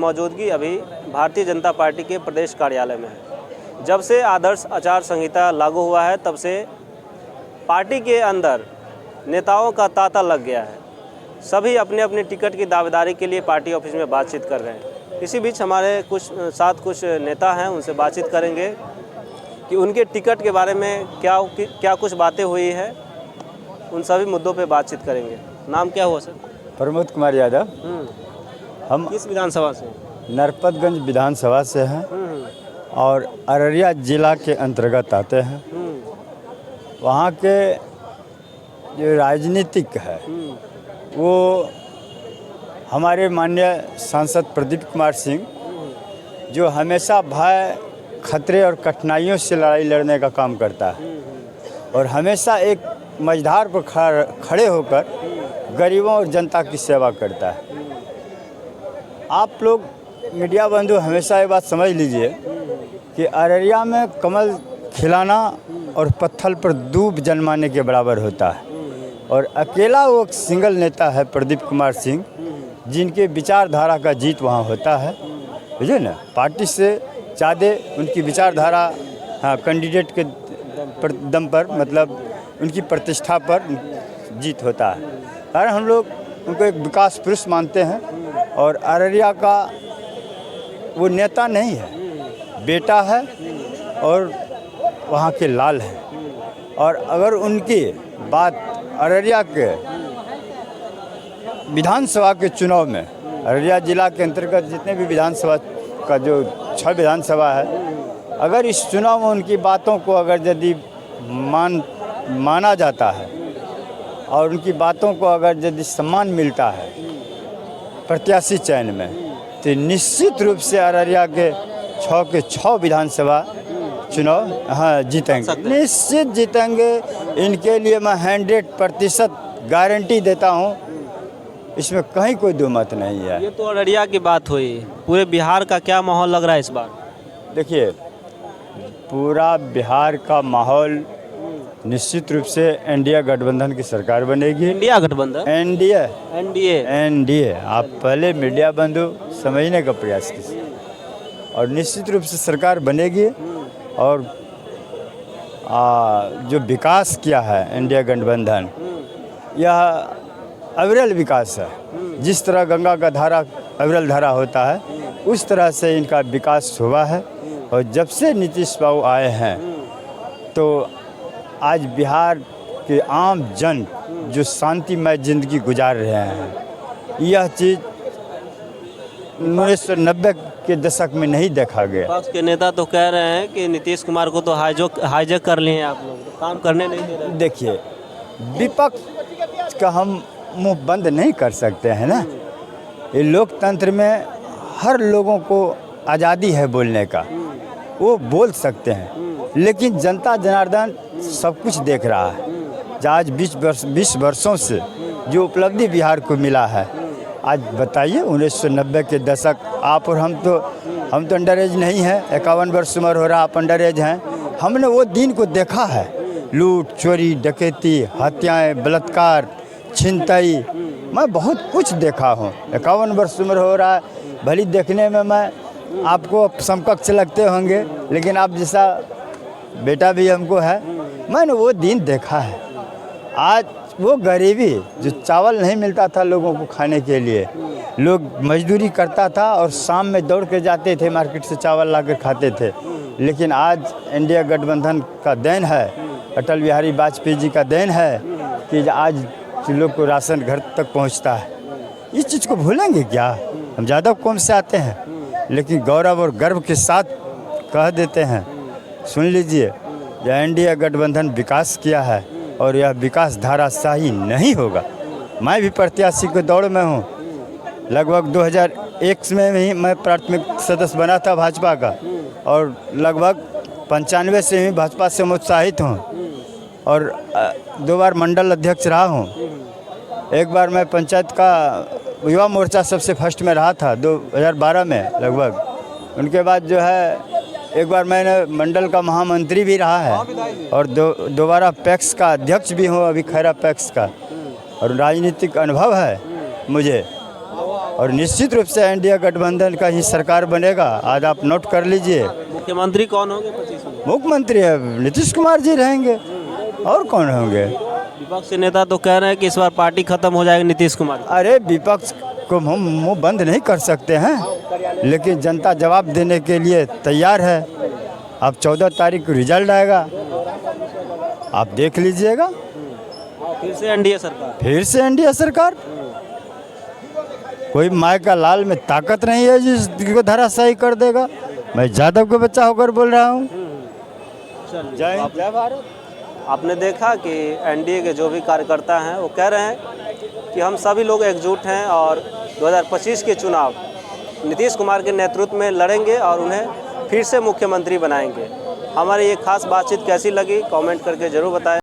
मौजूदगी अभी भारतीय जनता पार्टी के प्रदेश कार्यालय में है। जब से आदर्श आचार संहिता लागू हुआ है तब से पार्टी के अंदर नेताओं का तांता लग गया है। सभी अपने अपने टिकट की दावेदारी के लिए पार्टी ऑफिस में बातचीत कर रहे हैं। इसी बीच हमारे कुछ नेता हैं, उनसे बातचीत करेंगे कि उनके टिकट के बारे में क्या कुछ बातें हुई है। उन सभी मुद्दों पे बातचीत करेंगे। नाम क्या हुआ सर? प्रमोद कुमार यादव। हम किस विधानसभा से? नरपतगंज विधानसभा से हैं और अररिया जिला के अंतर्गत आते हैं। वहाँ के जो राजनीतिक है वो हमारे माननीय सांसद प्रदीप कुमार सिंह, जो हमेशा भय, खतरे और कठिनाइयों से लड़ाई लड़ने का काम करता है और हमेशा एक मझधार पर खड़े होकर गरीबों और जनता की सेवा करता है। आप लोग मीडिया बंधु हमेशा ये बात समझ लीजिए कि अररिया में कमल खिलाना और पत्थर पर दूब जन्माने के बराबर होता है और अकेला वो सिंगल नेता है प्रदीप कुमार सिंह, जिनके विचारधारा का जीत वहाँ होता है। बुझे ना, पार्टी से ज़्यादा उनकी विचारधारा कैंडिडेट के दम पर, मतलब उनकी प्रतिष्ठा पर जीत होता है। और हम लोग उनको एक विकास पुरुष मानते हैं और अररिया का वो नेता नहीं है, बेटा है और वहाँ के लाल हैं। और अगर उनकी बात अररिया के विधानसभा के चुनाव में, अररिया जिला के अंतर्गत जितने भी विधानसभा का जो 6 विधानसभा है, अगर इस चुनाव में उनकी बातों को अगर यदि माना जाता है और उनकी बातों को अगर यदि सम्मान मिलता है प्रत्याशी चयन में, तो निश्चित रूप से अररिया के 6 के 6 विधानसभा चुनाव जीतेंगे, निश्चित जीतेंगे। इनके लिए मैं 100% गारंटी देता हूँ, इसमें कहीं कोई दो मत नहीं है। ये तो अररिया की बात हुई, पूरे बिहार का क्या माहौल लग रहा है इस बार? देखिए, पूरा बिहार का माहौल निश्चित रूप से एनडीए गठबंधन की सरकार बनेगी। इंडिया गठबंधन? एनडीए आप पहले मीडिया बंधु समझने का प्रयास कीजिए। और निश्चित रूप से सरकार बनेगी और जो विकास किया है एनडीए गठबंधन, यह अविरल विकास है। जिस तरह गंगा का धारा अविरल धारा होता है, उस तरह से इनका विकास हुआ है। और जब से नीतीश बाबू आए हैं तो आज बिहार के आम जन जो शांतिमय ज़िंदगी गुजार रहे हैं, यह चीज़ 1990 के दशक में नहीं देखा गया। विपक्ष के नेता तो कह रहे हैं कि नीतीश कुमार को तो हाईजैक कर लिए हैं आप लोग, तो काम करने नहीं दे रहे। देखिए, विपक्ष का हम मुंह बंद नहीं कर सकते हैं ना। ये लोकतंत्र में हर लोगों को आज़ादी है बोलने का, वो बोल सकते हैं, लेकिन जनता जनार्दन सब कुछ देख रहा है। आज 20 वर्षों से जो उपलब्धि बिहार को मिला है, आज बताइए 1990 के दशक, आप और हम तो अंडर एज नहीं हैं, 51 वर्ष उम्र हो रहा, आप अंडर एज हैं। हमने वो दिन को देखा है, लूट, चोरी, डकैती, हत्याएँ, बलात्कार, छिनताई, मैं बहुत कुछ देखा हूँ। 51 वर्ष उम्र हो रहा है, भली देखने में मैं आपको समकक्ष लगते होंगे, लेकिन आप जैसा बेटा भी हमको है। मैंने वो दिन देखा है। आज वो गरीबी, जो चावल नहीं मिलता था लोगों को खाने के लिए, लोग मजदूरी करता था और शाम में दौड़ के जाते थे मार्केट से चावल लाकर खाते थे। लेकिन आज एनडीए गठबंधन का देन है, अटल बिहारी वाजपेयी जी का देन है कि आज लोग को राशन घर तक पहुंचता है। इस चीज़ को भूलेंगे क्या? हम ज़्यादा कौम से आते हैं, लेकिन गौरव और गर्व के साथ कह देते हैं, सुन लीजिए, यह एनडीए गठबंधन विकास किया है और यह विकास धाराशाही नहीं होगा। मैं भी प्रत्याशी के दौड़ में हूँ। लगभग 2001 में ही मैं प्राथमिक सदस्य बना था भाजपा का और लगभग 95 से ही भाजपा से उत्साहित हूँ और 2 बार मंडल अध्यक्ष रहा हूँ। एक बार मैं पंचायत का युवा मोर्चा सबसे फर्स्ट में रहा था 2012 में लगभग। उनके बाद जो है एक बार मैंने मंडल का महामंत्री भी रहा है और दोबारा पैक्स का अध्यक्ष भी हूँ, अभी खैरा पैक्स का, और राजनीतिक अनुभव है मुझे। और निश्चित रूप से इंडिया गठबंधन का ही सरकार बनेगा। आज आप नोट कर लीजिए, मुख्यमंत्री कौन होंगे 25 में? मुख्यमंत्री अब नीतीश कुमार जी रहेंगे, और कौन होंगे? विपक्ष के नेता तो कह रहे हैं कि इस बार पार्टी खत्म हो जाएगी नीतीश कुमार की। अरे विपक्ष को हम मुंह बंद नहीं कर सकते हैं, लेकिन जनता जवाब देने के लिए तैयार है। अब 14 तारीख को रिजल्ट आएगा, आप देख लीजिएगा। फिर से एनडीए सरकार। फिर से एनडीए सरकार। कोई माय का लाल में ताकत नहीं है जिसको धराशायी कर देगा। मैं यादव का बच्चा होकर बोल रहा हूँ। जय हिंद, जय भारत। आपने देखा कि एनडीए के जो भी कार्यकर्ता हैं वो कह रहे हैं कि हम सभी लोग एकजुट हैं और 2025 के चुनाव नीतीश कुमार के नेतृत्व में लड़ेंगे और उन्हें फिर से मुख्यमंत्री बनाएंगे। हमारी ये खास बातचीत कैसी लगी कमेंट करके ज़रूर बताएं।